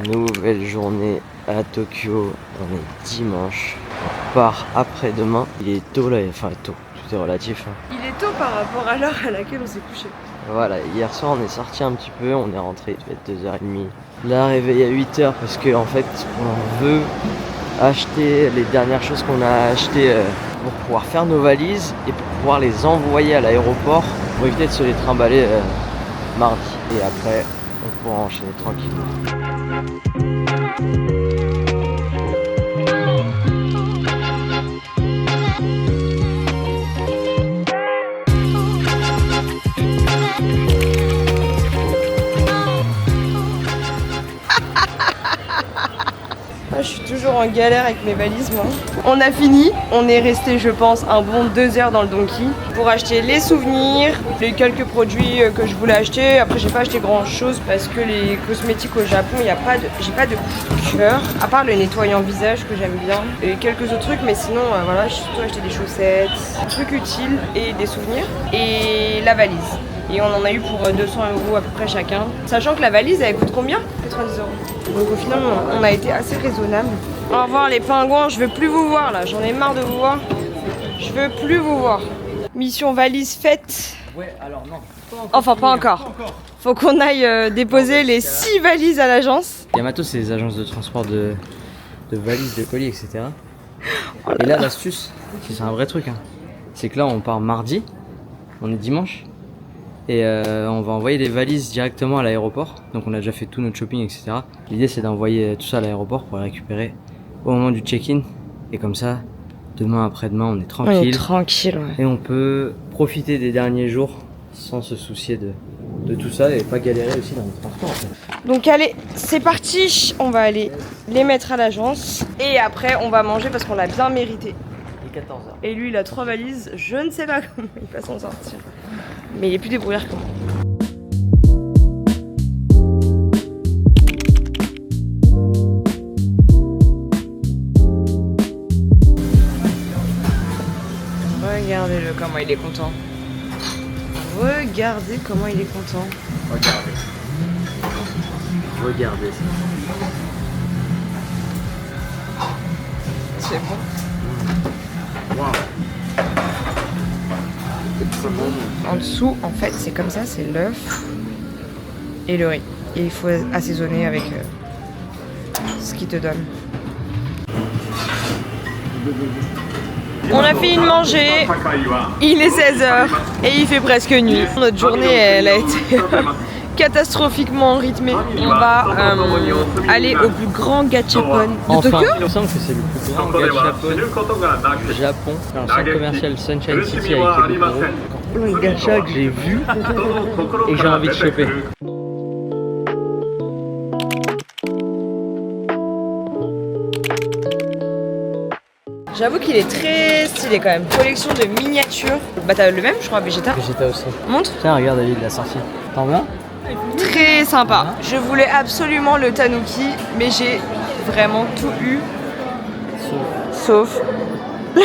Nouvelle journée à Tokyo, on est dimanche, on part après-demain. Il est tôt là, enfin tôt, tout est relatif. Il est tôt par rapport à l'heure à laquelle on s'est couché. Voilà, hier soir on est sorti un petit peu, on est rentré, il devait être 2h30. Là, réveillé à 8h parce que en fait on veut acheter les dernières choses qu'on a achetées pour pouvoir faire nos valises et pour pouvoir les envoyer à l'aéroport pour éviter de se les trimballer mardi. Et après, on pourra enchaîner tranquillement. Je suis toujours en galère avec mes valises moi. On a fini, on est resté je pense un bon 2 heures dans le Donki pour acheter les souvenirs, les quelques produits que je voulais acheter. Après j'ai pas acheté grand chose parce que les cosmétiques au Japon, j'ai pas de coup de cœur, à part le nettoyant visage que j'aime bien et quelques autres trucs, mais sinon voilà, j'ai surtout acheté des chaussettes, des trucs utiles et des souvenirs et la valise. Et on en a eu pour 200 € à peu près chacun. Sachant que la valise elle coûte combien? 90 €. Donc au final on a été assez raisonnable. Au revoir les pingouins, je veux plus vous voir là, j'en ai marre de vous voir. Je veux plus vous voir. Mission valise faite. Ouais, alors non. Enfin pas encore. Faut qu'on aille déposer les 6 valises à l'agence. Yamato c'est les agences de transport de valises, de colis, etc. Et là l'astuce, c'est un vrai truc, hein. C'est que là on part mardi, on est dimanche. Et on va envoyer les valises directement à l'aéroport. Donc on a déjà fait tout notre shopping, etc. L'idée c'est d'envoyer tout ça à l'aéroport pour les récupérer au moment du check-in. Et comme ça, demain après-demain, on est tranquille. On est tranquille, ouais. Et on peut profiter des derniers jours sans se soucier de tout ça et pas galérer aussi dans le transport en fait. Donc allez, c'est parti. On va aller les mettre à l'agence. Et après on va manger parce qu'on l'a bien mérité. 14h. Et lui il a 3 valises, je ne sais pas comment il va s'en sortir. Mais il est plus débrouillard que moi. Regardez-le comment il est content. Regardez comment il est content. Regardez. Regardez ça. C'est bon. Wow. En dessous, en fait, c'est comme ça, c'est l'œuf et le riz. Et il faut assaisonner avec ce qu'il te donne. On a fini de manger, il est 16h et il fait presque nuit. Notre journée, elle a été catastrophiquement rythmée. On va aller au plus grand gachapon de Tokyo. Il me semble que c'est le plus grand gachapon du Japon. Un centre commercial Sunshine City avec les gachas que j'ai vu et que j'ai envie de choper. J'avoue qu'il est très stylé quand même. Collection de miniatures. Bah t'as le même je crois, Vegeta. Vegeta aussi. Montre. Tiens, regarde David, il l'a sorti. T'en veux un? Très sympa. Je voulais absolument le Tanuki, mais j'ai vraiment tout eu. Sauf le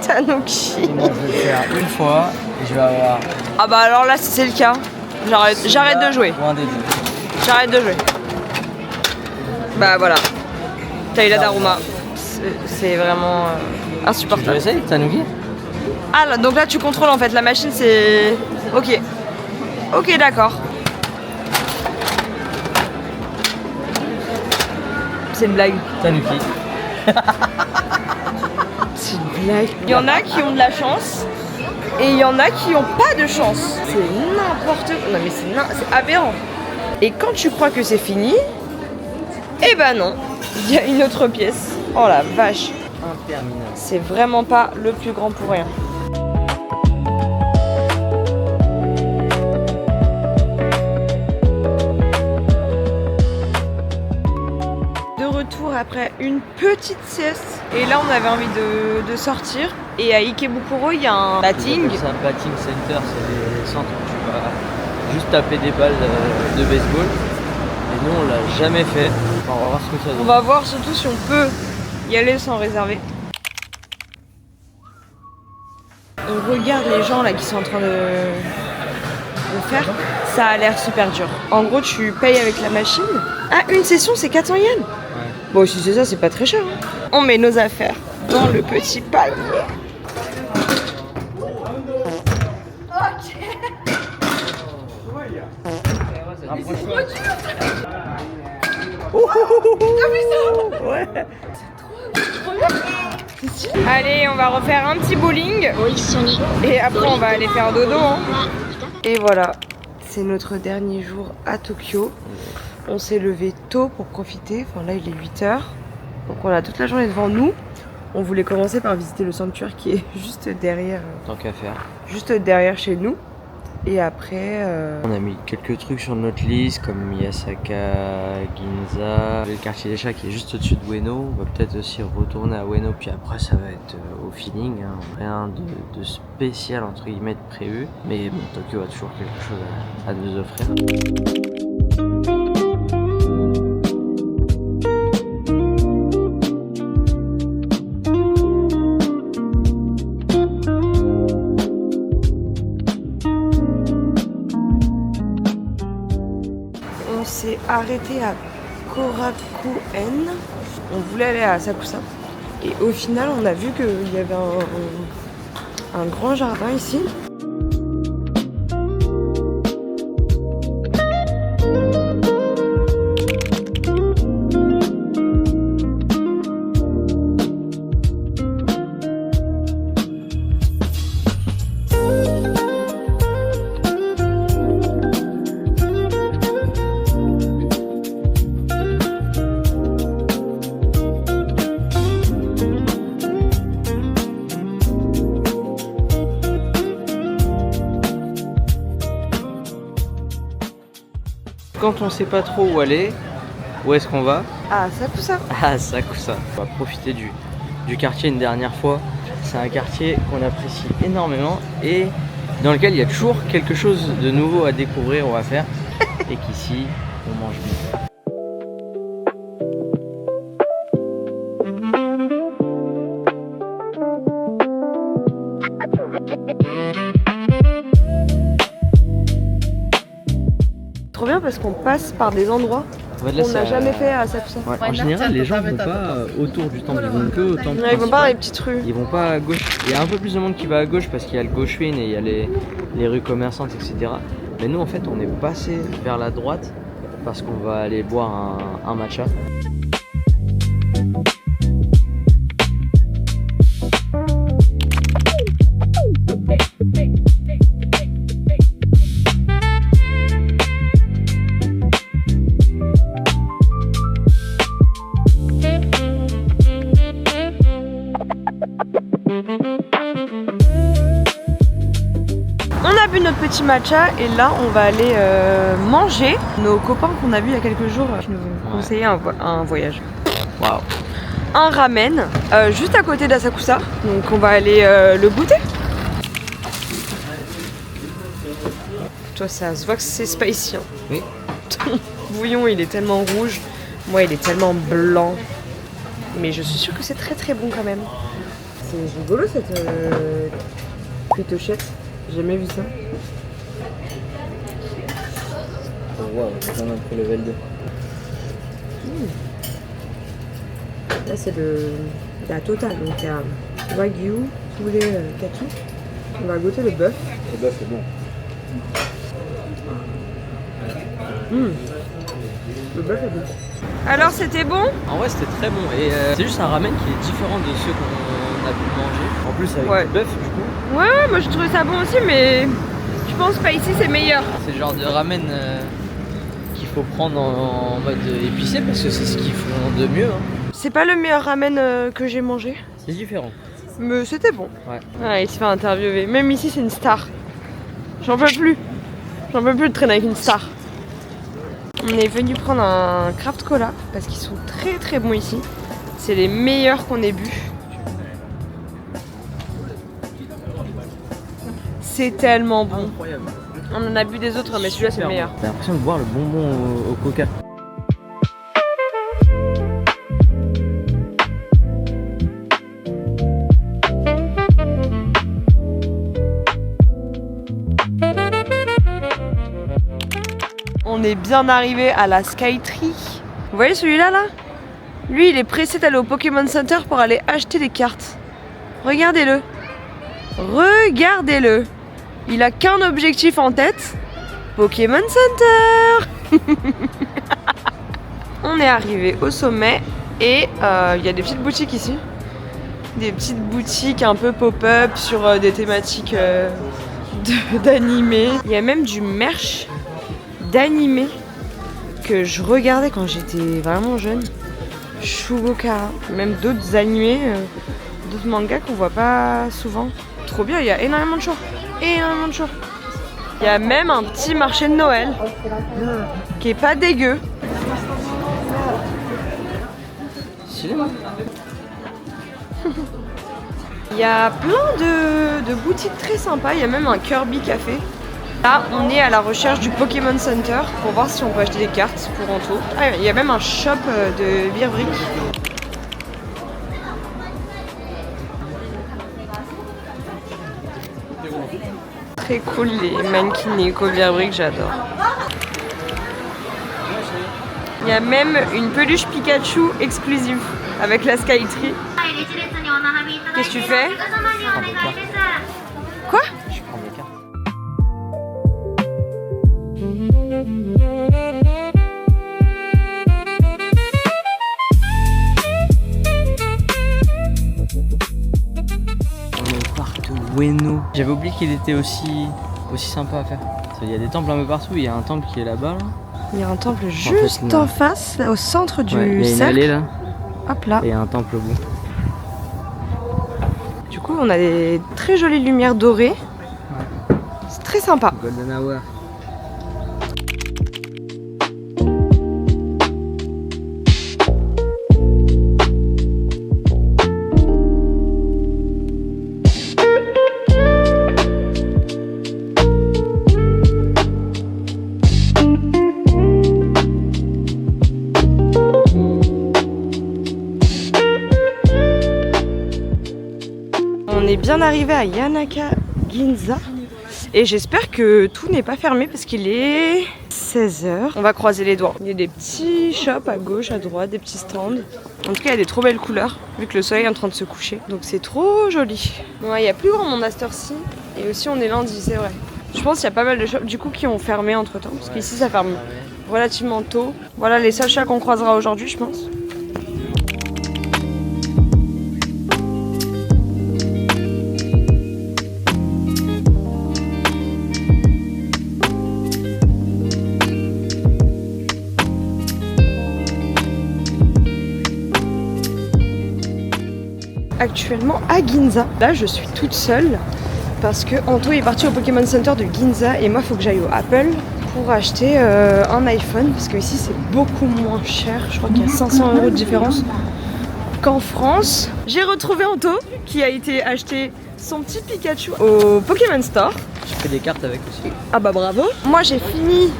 Tanuki. Moi je vais le faire une fois et je vais avoir. Ah bah alors là si c'est le cas, j'arrête de jouer. Ou un des deux. J'arrête de jouer. Bah voilà. T'as eu la Daruma. C'est vraiment Tu insupportable. veux essayer, Tanuki? Ah là, donc là tu contrôles en fait la machine, c'est... Ok. Ok d'accord. C'est une blague. Tanuki. C'est une blague. Il y en a qui ont de la chance et il y en a qui ont pas de chance. C'est n'importe quoi. Non mais c'est aberrant. Et quand tu crois que c'est fini, eh ben non. Il y a une autre pièce. Oh la vache. Interminable. C'est vraiment pas le plus grand pour rien. De retour après une petite sieste. Et là on avait envie de sortir. Et à Ikebukuro il y a un batting. C'est un batting center, c'est des centres où tu vas juste taper des balles de baseball. Et nous on l'a jamais fait. Enfin, on va voir ce que ça donne. On va voir surtout si on peut y aller sans réserver. On regarde les gens là qui sont en train de faire. Ça a l'air super dur. En gros, tu payes avec la machine. Ah, une session, c'est 400 yens. Bon, si c'est ça, c'est pas très cher. Hein. On met nos affaires dans le petit panier. Ouais. Allez, on va refaire un petit bowling. Et après, on va aller faire dodo. Hein. Et voilà, c'est notre dernier jour à Tokyo. On s'est levé tôt pour profiter. Enfin, là, il est 8h. Donc, on a toute la journée devant nous. On voulait commencer par visiter le sanctuaire qui est juste derrière. Tant qu'à faire. Juste derrière chez nous. Et après... On a mis quelques trucs sur notre liste comme Miyasaka, Ginza, le quartier des chats qui est juste au-dessus de Ueno. On va peut-être aussi retourner à Ueno, puis après ça va être au feeling. Hein. Rien de spécial entre guillemets de prévu. Mais bon, Tokyo a toujours quelque chose à nous offrir. On s'est arrêté à Korakuen. On voulait aller à Asakusa. Et au final, on a vu qu'il y avait un grand jardin ici. Quand on sait pas trop où aller, où est-ce qu'on va? Ah, Asakusa. Ah, Asakusa. On va profiter du quartier une dernière fois. C'est un quartier qu'on apprécie énormément et dans lequel il y a toujours quelque chose de nouveau à découvrir ou à faire. Et qu'ici, on mange bien. Trop bien parce qu'on passe par des endroits qu'on n'a jamais fait à Asakusa. Ouais, en général, les gens ne vont pas autour du temple, ils vont que au temple. Ouais, ils vont pas dans les petites rues. Ils vont pas à gauche. Il y a un peu plus de monde qui va à gauche parce qu'il y a le Goshuin et il y a les rues commerçantes, etc. Mais nous, en fait, on est passé vers la droite parce qu'on va aller boire un matcha. On a bu notre petit matcha et là on va aller manger. Nos copains qu'on a vus il y a quelques jours qui nous ont conseillé un voyage. Waouh! Un ramen juste à côté d'Asakusa. Donc on va aller le goûter. Toi ça se voit que c'est spicy. Hein. Oui. Ton bouillon il est tellement rouge. Moi il est tellement blanc. Mais je suis sûre que c'est très très bon quand même. C'est rigolo cette pétochette. J'ai jamais vu ça. Waouh, c'est un peu level 2. Là c'est la totale. Donc il y a wagyu, poulet, kaki. On va goûter le bœuf. Le bœuf est bon. Le bœuf est bon. Alors c'était bon? En vrai, c'était très bon. Et c'est juste un ramen qui est différent de ceux qu'on a pu manger. En plus, avec du bœuf, du coup. Ouais, moi je trouvais ça bon aussi, mais je pense pas ici c'est meilleur. C'est le genre de ramen qu'il faut prendre en mode épicé parce que c'est ce qu'ils font de mieux. Hein. C'est pas le meilleur ramen que j'ai mangé. C'est différent. Mais c'était bon. Ouais. Ah, il se fait interviewer. Même ici c'est une star. J'en peux plus. J'en peux plus de traîner avec une star. On est venu prendre un craft cola parce qu'ils sont très très bons ici. C'est les meilleurs qu'on ait bu. C'est tellement bon. Incroyable. On en a bu des autres mais celui-là c'est le meilleur. J'ai l'impression de boire le bonbon au coca. est bien arrivé à la Skytree. Vous voyez celui-là là? Lui il est pressé d'aller au Pokémon Center pour aller acheter des cartes. Regardez-le. Regardez-le. Il a qu'un objectif en tête. Pokémon Center. On est arrivé au sommet et il y a des petites boutiques ici. Des petites boutiques un peu pop-up sur des thématiques d'animé. Il y a même du merch d'animé que je regardais quand j'étais vraiment jeune. Shugokara. Même d'autres animés, d'autres mangas qu'on voit pas souvent. Trop bien, il y a énormément de choses. Énormément de choses. Il y a même un petit marché de Noël qui est pas dégueu. Il y a plein de boutiques très sympas, il y a même un Kirby Café. Là, on est à la recherche du Pokémon Center pour voir si on peut acheter des cartes pour Anto. Ah, il y a même un shop de Beerbrick. Très cool les mannequins Eco Beerbrick, j'adore. Il y a même une peluche Pikachu exclusive avec la Skytree. Qu'est-ce que tu fais? Quoi? Je prends des cartes. On est au parc de Ueno. J'avais oublié qu'il était aussi sympa à faire. Il y a des temples un peu partout, il y a un temple qui est là-bas. Là. Il y a un temple juste en face, là, au centre du cercle. Il y a une allée là. Hop là. Et il y a un temple au bout. Du coup, on a des très jolies lumières dorées. Ouais. C'est très sympa. Golden Hour. On est bien arrivé à Yanaka Ginza et j'espère que tout n'est pas fermé parce qu'il est 16h. On va croiser les doigts. Il y a des petits shops à gauche, à droite, des petits stands. En tout cas, il y a des trop belles couleurs vu que le soleil est en train de se coucher. Donc c'est trop joli. Ouais, il y a plus grand monde à cette heure-ci et aussi on est lundi, c'est vrai. Je pense qu'il y a pas mal de shops du coup qui ont fermé entre temps parce qu'ici ça ferme relativement tôt. Voilà les seuls chats qu'on croisera aujourd'hui, je pense. Actuellement à Ginza. Là je suis toute seule parce que Anto est parti au Pokémon Center de Ginza et moi il faut que j'aille au Apple pour acheter un iPhone parce que ici c'est beaucoup moins cher. Je crois qu'il y a 500 € de différence qu'en France. J'ai retrouvé Anto qui a été acheter son petit Pikachu au Pokémon Store. Je fais des cartes avec aussi. Ah bah bravo. Moi j'ai fini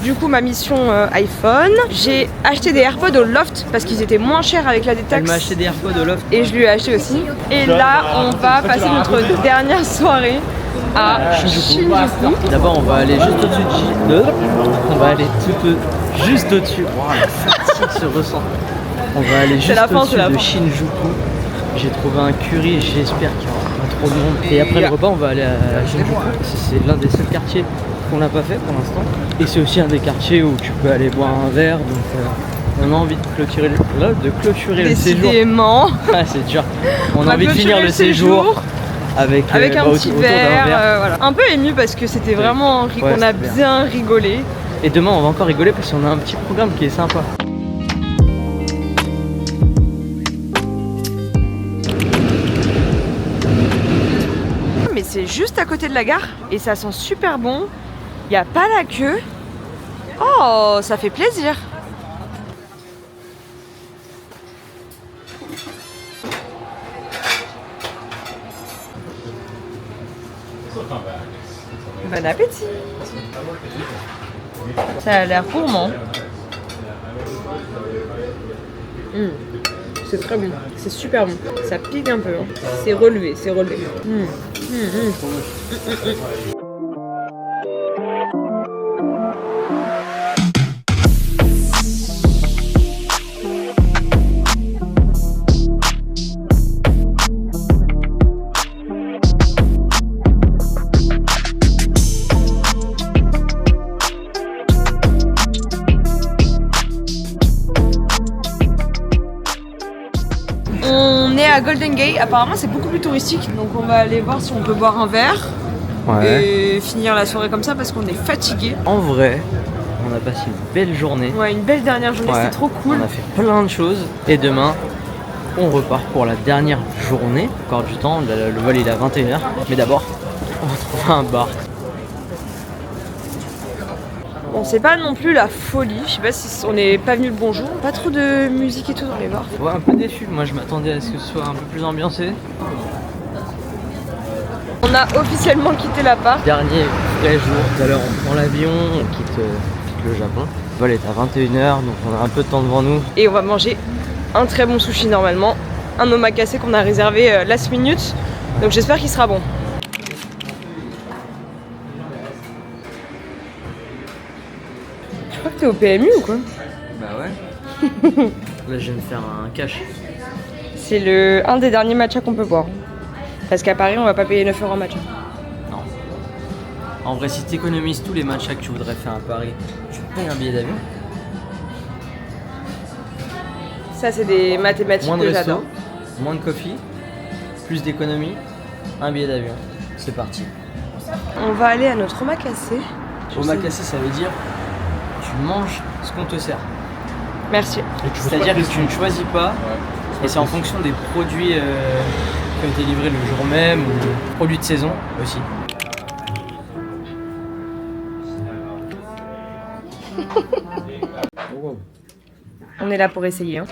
du coup ma mission iPhone. J'ai acheté des AirPods au Loft parce qu'ils étaient moins chers avec la détaxe. Elle m'a acheté des AirPods au Loft. Et je lui ai acheté aussi. Et là on va passer notre dernière soirée à Shinjuku. D'abord on va aller juste au-dessus de On va aller juste au-dessus. Wow, la fatigue se ressent. On va aller juste au-dessus de Shinjuku. J'ai trouvé un curry, j'espère qu'il y aura pas trop de monde. Et après le repas on va aller à Shinjuku. C'est l'un des seuls quartiers qu'on n'a pas fait pour l'instant. Et c'est aussi un des quartiers où tu peux aller boire un verre. Donc on a envie de clôturer le séjour. Décidément. Ah, c'est dur. On a envie de finir le séjour avec un petit verre. Voilà. Un peu ému parce que c'était vraiment on a bien rigolé. Et demain on va encore rigoler parce qu'on a un petit programme qui est sympa. Mais c'est juste à côté de la gare et ça sent super bon. Il n'y a pas la queue. Oh, ça fait plaisir. Bon appétit. Ça a l'air gourmand. C'est très bon, c'est super bon. Ça pique un peu, hein. C'est relevé, c'est relevé. à Golden Gate. Apparemment, c'est beaucoup plus touristique. Donc, on va aller voir si on peut boire un verre et finir la soirée comme ça parce qu'on est fatigué. En vrai, on a passé une belle journée. Ouais, une belle dernière journée, c'était trop cool. On a fait plein de choses. Et demain, on repart pour la dernière journée. Encore du temps, le vol il est à 21h. Mais d'abord, on va trouver un bar. Bon, c'est pas non plus la folie. Je sais pas si on n'est pas venu le bon jour. Pas trop de musique et tout dans les bars. Ouais, un peu déçu. Moi, je m'attendais à ce que ce soit un peu plus ambiancé. On a officiellement quitté l'appart. Dernier vrai jour. Tout à l'heure, on prend l'avion, on quitte le Japon. Le vol est à 21h, donc on a un peu de temps devant nous. Et on va manger un très bon sushi normalement. Un omakase qu'on a réservé last minute. Donc j'espère qu'il sera bon. Je crois que t'es au PMU ou quoi? Bah ouais. Là, je vais me faire un cash. C'est un des derniers matchs qu'on peut boire. Parce qu'à Paris, on va pas payer 9 € en match. Non. En vrai, si tu économises tous les matchs que tu voudrais faire à Paris, tu payes un billet d'avion. Ça, c'est des mathématiques Moins de que resto, j'adore. moins de coffee, plus d'économie, un billet d'avion. C'est parti. On va aller à notre omakase. Omakase, ça veut dire tu manges ce qu'on te sert. Merci. C'est-à-dire que tu ne choisis pas, et c'est en fonction des produits qui ont été livrés le jour même ou produits de saison aussi. On est là pour essayer. Hein.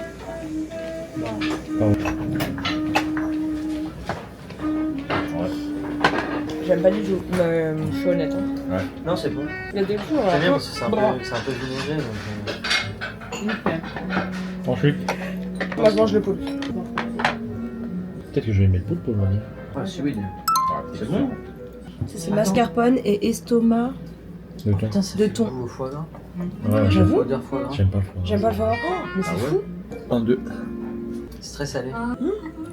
J'aime pas du tout, mais je suis honnête. Hein. Ouais. Non, c'est bon. Il y a des jours. C'est bien parce que c'est un peu vinaigré. Ensuite, Moi, je mange le poulpe. peut-être que je vais mettre le poulpe aujourd'hui. Ouais, c'est oui. C'est bon. C'est mascarpone et estomac De thon. de thon. Au foie gras. Ouais, J'avoue. Odeur foie gras. j'aime pas le foie. J'aime pas le foie gras. Oh, mais c'est fou. Un, deux. C'est très salé.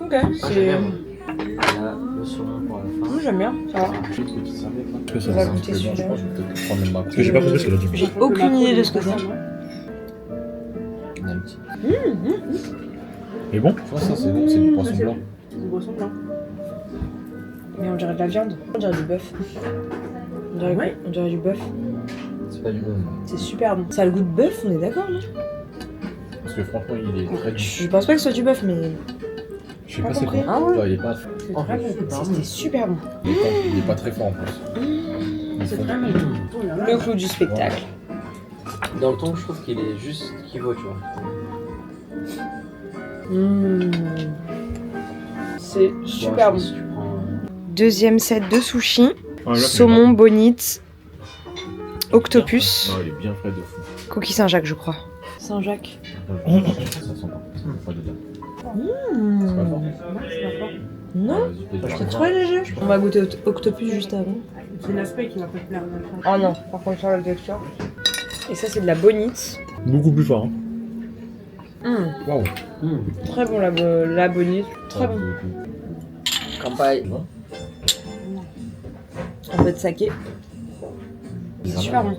Ok. Moi, C'est... j'aime bien. Là, le saumon pour la fin. Moi, j'aime bien. Ça va. Est-ce que ça On va va goûter celui-là. Je pense que je vais peut-être prendre le macro. Parce que j'ai pas compris ce qu'elle a dit. J'ai aucune idée de ce que c'est. On a un petit. Mais bon, ça c'est bon, c'est du poisson blanc. C'est du poisson blanc. Mais on dirait de la viande. On dirait du bœuf. On dirait du bœuf. C'est pas du bon. C'est super bon. Ça a le goût de bœuf, on est d'accord, non? Parce que franchement, il est très doux. Je pense pas que ce soit du bœuf, mais Je sais pas c'est compris. quoi. Ah ouais. Enfin, il est pas. c'est très bon. C'était super bon. Il est pas très fort en plus. C'est très bon. Le clou du spectacle. Dans le thon, je trouve qu'il est juste ce qu'il vaut, tu vois. C'est super bon. Si tu prends, Deuxième set de sushi. Ah, là, c'est Saumon, bon. bonite, octopus, Ah, il est bien frais de fou. coquille Saint-Jacques, je crois. Saint-Jacques. Ça sent pas. Pas dedans. C'est pas fort. Non, c'est trop léger. On va goûter octopus juste avant. C'est l'aspect qui va pas te plaire. Oh non, par contre, sur la texture. Et ça, c'est de la bonite. Beaucoup plus fort. Waouh. Très bon, la bonite. Très bon. Kampai. Un peu de saké. C'est super bon.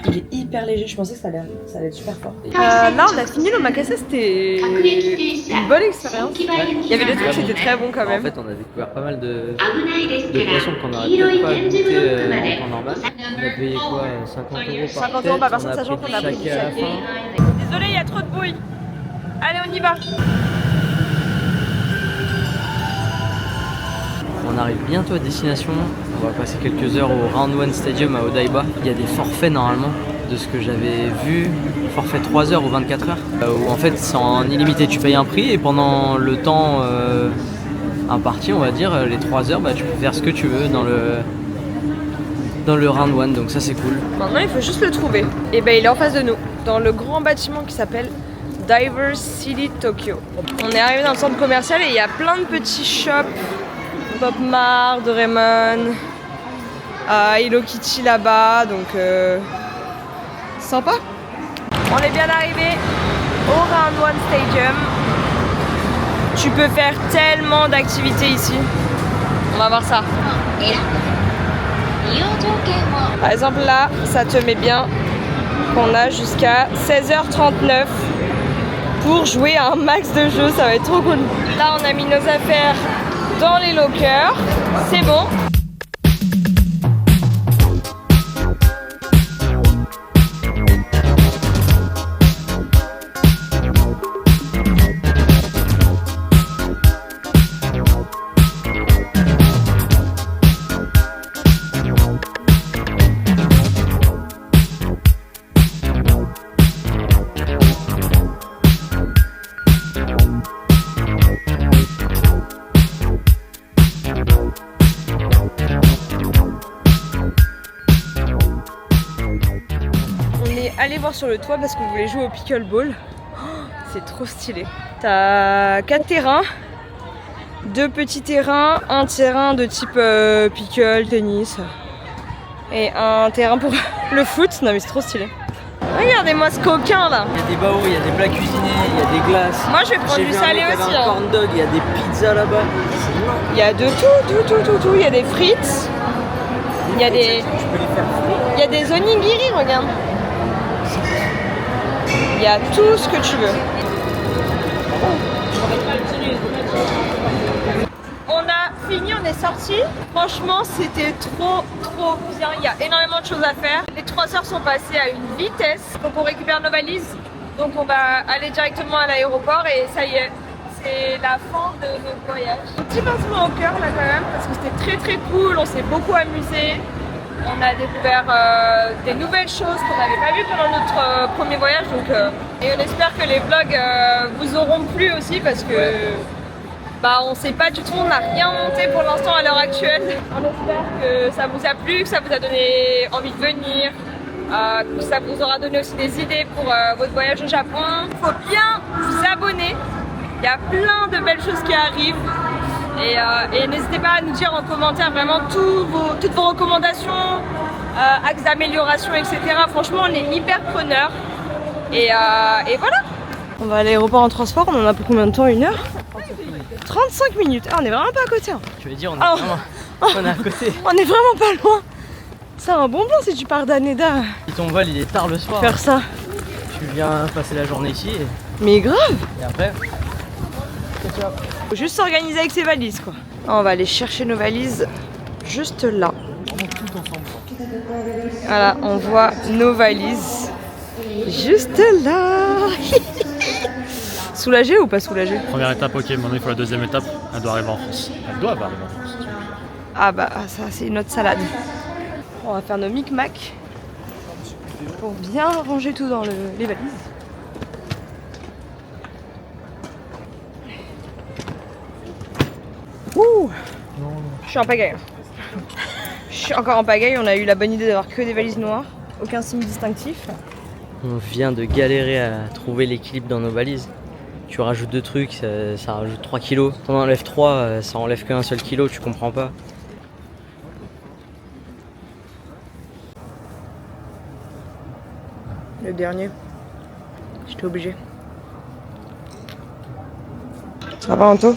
Il est hyper léger, je pensais que ça allait être super fort. Là, on a fini l'omakase, c'était une bonne expérience. Il y avait des trucs qui étaient très bons quand En même. fait, on a découvert pas mal de poissons qu'on n'aurait peut-être pas goûté en temps normal. On a payé quoi 50 € par 50 € par personne, sachant qu'on a pris du saké à la saké. fin. Désolé, il y a trop de bruit. Allez, on y va. On arrive bientôt à destination. On va passer quelques heures au Round One Stadium à Odaiba. Il y a des forfaits normalement, de ce que j'avais vu. Forfait 3 heures ou 24 heures. Où en fait c'est en illimité. Tu payes un prix et pendant le temps imparti, on va dire, les 3 heures, bah, tu peux faire ce que tu veux dans le Round One. Donc ça c'est cool. Maintenant, il faut juste le trouver. Et ben, il est en face de nous, dans le grand bâtiment qui s'appelle Diver City Tokyo. On est arrivé dans le centre commercial et il y a plein de petits shops. Pop Mart, Doraemon, Hello Kitty là-bas, donc sympa. On est bien arrivé au Round One Stadium. Tu peux faire tellement d'activités ici. On va voir ça. Par exemple là, ça te met bien qu'on a jusqu'à 16h39 pour jouer à un max de jeux, ça va être trop cool. Là on a mis nos affaires dans les lockers, c'est bon. Allez voir sur le toit parce qu'on voulait jouer au pickleball. Oh, c'est trop stylé. T'as 4 terrains, 2 petits terrains, un terrain de type pickle, tennis et un terrain pour le foot. Non mais c'est trop stylé. Regardez-moi ce coquin là. Il y a des baos, il y a des plats cuisinés, il y a des glaces. Moi je vais prendre du salé aussi. Il y a un corn dog, il y a des pizzas là-bas. Il y a de tout. Il y a des frites. Il y a des. Tu peux les faire. Il y a des onigiri, regarde. Il y a tout ce que tu veux. On a fini, on est sorti. Franchement, c'était trop bien. Il y a énormément de choses à faire. Les 3 heures sont passées à une vitesse. Donc on récupère nos valises. Donc on va aller directement à l'aéroport et ça y est. C'est la fin de notre voyage. Un petit pincement au cœur là quand même parce que c'était très cool. On s'est beaucoup amusé. On a découvert des nouvelles choses qu'on n'avait pas vues pendant notre premier voyage. Donc, et on espère que les vlogs vous auront plu aussi parce que on sait pas du tout, on n'a rien monté pour l'instant à l'heure actuelle. On espère que ça vous a plu, que ça vous a donné envie de venir, que ça vous aura donné aussi des idées pour votre voyage au Japon. Il faut bien vous abonner, il y a plein de belles choses qui arrivent. Et n'hésitez pas à nous dire en commentaire vraiment toutes vos recommandations, axes d'amélioration, etc. Franchement, on est hyper preneurs. Et voilà. On va à l'aéroport en transport, on en a pour combien de temps? 1 heure 35 minutes. Ah, on est vraiment pas à côté. Hein. Tu veux dire, on est à côté. On est vraiment pas loin. C'est un bon plan si tu pars d'Haneda. Si ton vol il est tard le soir, faire ça. Tu viens passer la journée ici. Mais grave. Et après faut juste s'organiser avec ses valises quoi. On va aller chercher nos valises juste là. Voilà, on voit nos valises juste là. Soulagé ou pas soulagé? Première étape, ok, maintenant il faut la deuxième étape. Elle doit arriver en France. Elle doit arriver en France. Ah bah ça c'est notre salade. On va faire nos micmacs pour bien ranger tout dans les valises. Ouh, je suis en pagaille. Je suis encore en pagaille, on a eu la bonne idée d'avoir que des valises noires, aucun signe distinctif. on vient de galérer à trouver l'équilibre dans nos valises. Tu rajoutes 2 trucs, ça rajoute 3 kilos. T'en enlèves 3, ça enlève qu'un seul kilo, tu comprends pas. Le dernier, j'étais obligée. Ça va Anto?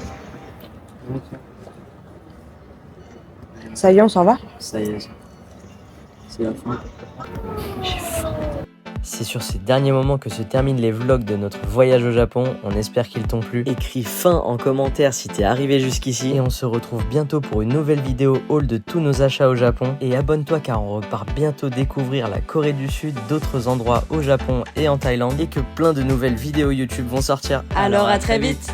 Ça y est, on s'en va? Ça y est, c'est la fin. J'ai faim. C'est sur ces derniers moments que se terminent les vlogs de notre voyage au Japon. On espère qu'ils t'ont plu. Écris fin en commentaire si t'es arrivé jusqu'ici. Et on se retrouve bientôt pour une nouvelle vidéo haul de tous nos achats au Japon. Et abonne-toi car on repart bientôt découvrir la Corée du Sud, d'autres endroits au Japon et en Thaïlande. Et que plein de nouvelles vidéos YouTube vont sortir. Alors à très vite.